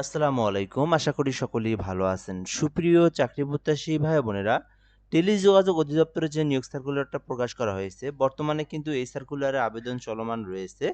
আসসালামু আলাইকুম। আশা করি সকলেই ভালো আছেন। সুপ্রিয় চাকরি প্রত্যাশী ভাই বোনেরা, টেলিযোগাযোগ অধিদপ্তরে যে নিয়োগ সার্কুলারটা প্রকাশ করা হয়েছে, বর্তমানে কিন্তু এই সার্কুলারে আবেদন চলমান রয়েছে।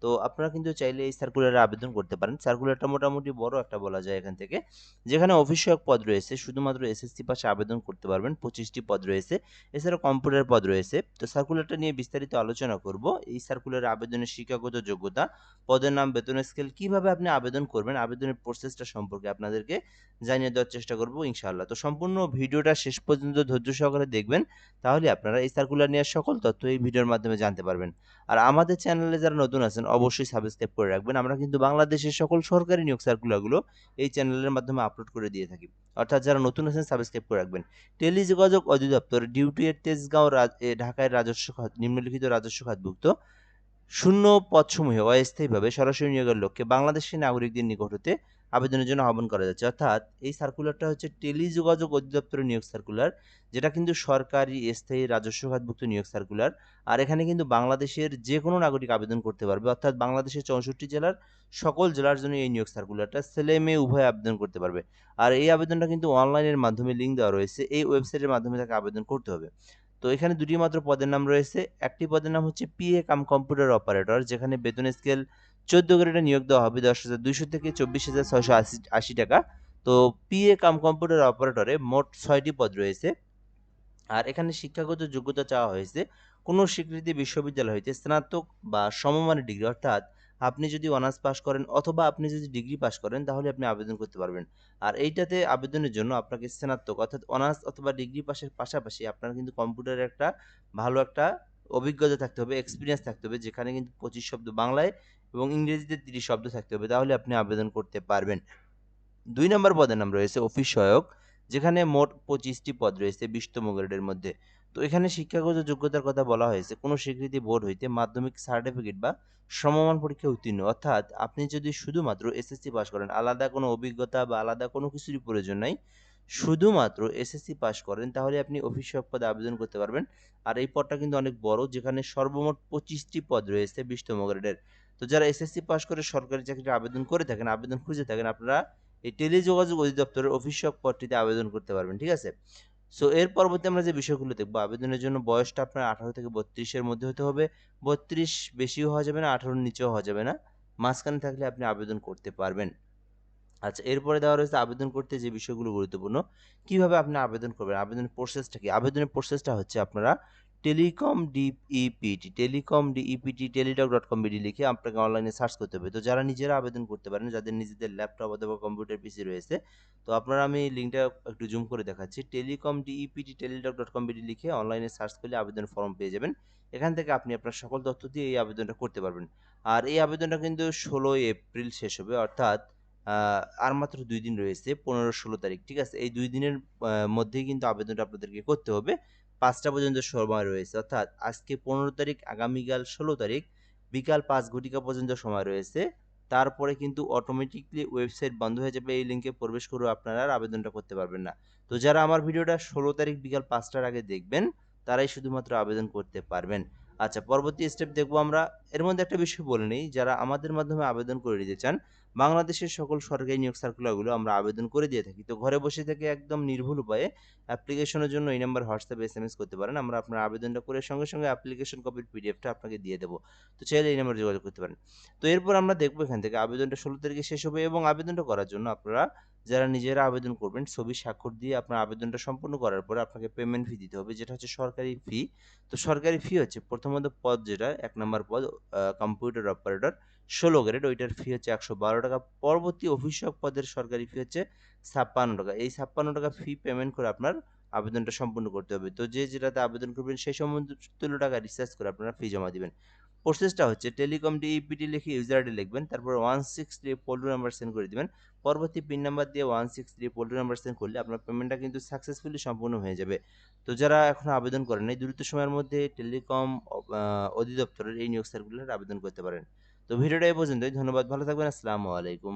তো আপনারা কিন্তু চাইলে এই সার্কুলারে আবেদন করতে পারেন। সার্কুলারটা মোটামুটি বড় একটা বলা যায় এখান থেকে। যেখানে অফিস সহায়ক পদ রয়েছে, শুধুমাত্র এসএসসি পাশে আবেদন করতে পারবেন। ২৫ টি পদ রয়েছে। এছাড়াও কম্পিউটার পদ রয়েছে। তো সার্কুলারটা নিয়ে বিস্তারিত আলোচনা করব। এই সার্কুলারে আবেদনের শিক্ষাগত যোগ্যতা, পদের নাম, বেতনের স্কেল, কিভাবে আপনি আবেদন করবেন, আবেদনের প্রসেসটা সম্পর্কে আপনাদেরকে জানিয়ে দেওয়ার চেষ্টা করব ইনশাআল্লাহ। তো সম্পূর্ণ ভিডিওটা শেষ পর্যন্ত ধৈর্য সহকারে দেখবেন। তাহলে আপনারা এই সার্কুলার নিয়ে সকল তথ্য এই ভিডিওর মাধ্যমে জানতে পারবেন। আর আমাদের চ্যানেলে যারা নতুন আছেন অবশ্যই সাবস্ক্রাইব করে রাখবেন। আমরা কিন্তু বাংলাদেশের সকল সরকারি নিয়োগ সার্কুলারগুলো এই চ্যানেলের মাধ্যমে আপলোড করে দিয়ে থাকি। অর্থাৎ যারা নতুন আছেন সাবস্ক্রাইব করে রাখবেন। টেলিযোগাযোগ অধিদপ্তর ডিউটি এর তেজগাঁও ঢাকায় রাজস্ব খাত নিম্নলিখিত রাজস্ব খাতভুক্ত শূন্য পদসমূহে অস্থায়ীভাবে সরাসরি নিয়োগের লক্ষ্যে বাংলাদেশী নাগরিকদের নিকট হতে আবেদনের জন্য আহ্বান করা যাচ্ছে। অর্থাৎ এই সার্কুলারটা হচ্ছে টেলিযোগাযোগ অধিদপ্তরের নিয়োগ সার্কুলার, যেটা কিন্তু সরকারি স্থায়ী রাজস্ব খাতভুক্ত নিয়োগ সার্কুলার। আর এখানে কিন্তু বাংলাদেশের যে কোনো নাগরিক আবেদন করতে পারবে। অর্থাৎ বাংলাদেশের ৬৪ জেলার সকল জেলার জন্য এই নিয়োগ সার্কুলারটা ছেলে মেয়ে উভয় আবেদন করতে পারবে। আর এই আবেদনটা কিন্তু অনলাইনের মাধ্যমে লিঙ্ক দেওয়া রয়েছে। এই ওয়েবসাইটের মাধ্যমে তাকে আবেদন করতে হবে। তো এখানে ২ টি মাত্র পদের নাম রয়েছে। একটি পদের নাম হচ্ছে পিএ কাম কম্পিউটার অপারেটর, যেখানে বেতন স্কেল ১৪ গ্রেডে নিয়োগ দেওয়া হবে ১০,২০০ থেকে ২৪,৬৮০ টাকা। তো পিএ কাম কম্পিউটার অপারেটরে মোট ৬ টি পদ রয়েছে। আর এখানে শিক্ষাগত যোগ্যতা চাওয়া হয়েছে কোনো স্বীকৃত বিশ্ববিদ্যালয় হইতে স্নাতক বা সমমানের ডিগ্রি, অর্থাৎ আপনি যদি অনার্স পাস করেন অথবা আপনি যদি ডিগ্রি পাস করেন তাহলে আপনি আবেদন করতে পারবেন। আর এইটাতে আবেদনের জন্য আপনাকে স্নাতক অর্থাৎ অনার্স অথবা ডিগ্রি পাসের পাশাপাশি আপনার কিন্তু কম্পিউটারে একটা ভালো একটা অভিজ্ঞতা থাকতে হবে, এক্সপিরিয়েন্স থাকতে হবে, যেখানে কিন্তু ২৫ শব্দ বাংলায় এবং ইংরেজিতে ৩০ শব্দ থাকতে হবে, তাহলে আপনি আবেদন করতে পারবেন। ২ নম্বর পদের নাম রয়েছে অফিস সহায়ক, যেখানে মোট ২৫ টি পদ রয়েছে ২০তম গ্রেডের মধ্যে। তো এখানে শিক্ষাগত যোগ্যতার কথা বলা হয়েছে কোনো স্বীকৃতি বোর্ড হইতে মাধ্যমিক সার্টিফিকেট বা সমমান পরীক্ষায় উত্তীর্ণ। অর্থাৎ আপনি যদি শুধুমাত্র এসএসসি পাস করেন, আলাদা কোনো অভিজ্ঞতা বা আলাদা কোনো কিছুরই প্রয়োজন নাই। শুধুমাত্র এসএসসি পাস করেন তাহলে আপনি অফিস সহায়ক পদে আবেদন করতে পারবেন। আর এই পদটা কিন্তু অনেক বড়, যেখানে সর্বমোট ২৫ টি পদ রয়েছে ২০তম গ্রেডের। তো যারা এসএসসি পাস করে সরকারি চাকরির আবেদন করে থাকেন, আবেদন খুঁজে থাকেন, আপনারা এই টেলিযোগাযোগ অধিদপ্তরের অফিস সহায়ক পদটিতে আবেদন করতে পারবেন। ঠিক আছে? সো এর পরবর্তী আমরা যে বিষয়গুলো দেখব, আবেদনের জন্য বয়সটা আপনার ১৮ থেকে ৩২ এর মধ্যে হতে হবে। ৩২ বেশিও হওয়া যাবে না, ১৮ এর নিচেও হওয়া যাবে না। মাঝখানে থাকলে আপনি আবেদন করতে পারবেন। আচ্ছা, এরপরে দেওয়া রয়েছে আবেদন করতে যে বিষয়গুলো গুরুত্বপূর্ণ। কিভাবে আপনি আবেদন করবেন? আবেদনের প্রসেসটা কি? আবেদনের প্রসেসটা হচ্ছে আপনারা টেলিডক.কম.বিডি লিখে আপনাকে অনলাইনে সার্চ করতে হবে। তো যারা নিজেরা আবেদন করতে পারেন, যাদের নিজেদের ল্যাপটপ অথবা কম্পিউটার পিসি রয়েছে, তো আপনারা আমি লিঙ্কটা একটু জুম করে দেখাচ্ছি। টেলিডক.কম.বিডি লিখে অনলাইনে সার্চ করলে আবেদন ফর্ম পেয়ে যাবেন। এখান থেকে আপনি আপনার সকল তথ্য দিয়ে এই আবেদনটা করতে পারবেন। আর এই আবেদনটা কিন্তু ১৬ই এপ্রিল শেষ হবে। অর্থাৎ আ আর মাত্র ২ দিন রয়েছে, ১৫-১৬ তারিখ। ঠিক আছে? এই ২ দিনের মধ্যেই কিন্তু আবেদনটা আপনাদেরকে করতে হবে। ৫টা পর্যন্ত সময় রয়েছে। অর্থাৎ আজকে ১৫ তারিখ, আগামীকাল ১৬ তারিখ বিকাল ৫ ঘটিকা পর্যন্ত সময় রয়েছে। তারপরে কিন্তু অটোমেটিক্যালি ওয়েবসাইট বন্ধ হয়ে যাবে। এই লিঙ্কে প্রবেশ করেও আপনারা আর আবেদনটা করতে পারবেন না। তো যারা আমার ভিডিওটা ১৬ তারিখ বিকাল ৫ টার আগে দেখবেন, তারাই শুধুমাত্র আবেদন করতে পারবেন। আচ্ছা, পরবর্তী স্টেপ দেখব আমরা। এর মধ্যে একটা বিষয় বলে নেই, যারা আমাদের মাধ্যমে আবেদন করে নিতে চান, বাংলাদেশের সকল সরকারি নিয়োগ সার্কুলারগুলো আমরা আবেদন করে দিয়ে থাকি। তো ঘরে বসে থেকে একদম নির্ভুল উপায়ে অ্যাপ্লিকেশনের জন্য এই নাম্বার হোয়াটসঅ্যাপে এসএমএস করতে পারেন। আমরা আপনার আবেদনটা করে সঙ্গে, সঙ্গে অ্যাপ্লিকেশন কপির পিডিএফটা আপনাকে দিয়ে দেব। তো চাইলে এই নাম্বারে যোগাযোগ করতে পারেন। তো এরপর আমরা দেখব এখান থেকে আবেদনটা ১৬ তারিখে শেষ হবে এবং আবেদনটা করার জন্য আপনারা যারা নিজেরা আবেদন করবেন, ছবি স্বাক্ষর দিয়ে আপনার আবেদনটা সম্পূর্ণ করার পরে আপনাকে পেমেন্ট ফি দিতে হবে, যেটা হচ্ছে সরকারি ফি। তো সরকারি ফি হচ্ছে প্রথমত পদ যেটা ১ নাম্বার পদ কম্পিউটার অপারেটর ১৬ গ্রেড, ওইটার ফি হচ্ছে ৳১১২। পরবর্তী অফিস সহায়ক পদের সরকারি ফি হচ্ছে ৳৫৬। এই ৳৫৬ ফি পেমেন্ট করে আপনার আবেদনটা সম্পূর্ণ করতে হবে। তো যে যেটাতে আবেদন করবেন সেই সমতুল্য টাকা রিচার্জ করে আপনারা ফি জমা দিবেন। প্রসেসটা হচ্ছে টেলিকম ডিইপিটি লিখে ইউজার আইডি লিখবেন। তারপর 163 পোল্ট্রি নাম্বার সেন্ড করে দিবেন। পরবর্তী পিন নাম্বার দিয়ে 163 পোল্ট্রি নাম্বার সেন্ড করলে আপনার পেমেন্টটা কিন্তু সাকসেসফুলি সম্পূর্ণ হয়ে যাবে। তো যারা এখনো আবেদন করেন নাই, দ্রুত সময়ের মধ্যে টেলিকম অধিদপ্তরের এই নিয়োগ সার্কুলারে আবেদন করতে পারেন। তো ভিডিওটা এই পর্যন্তই। ধন্যবাদ। ভালো থাকবেন। আসসালামু আলাইকুম।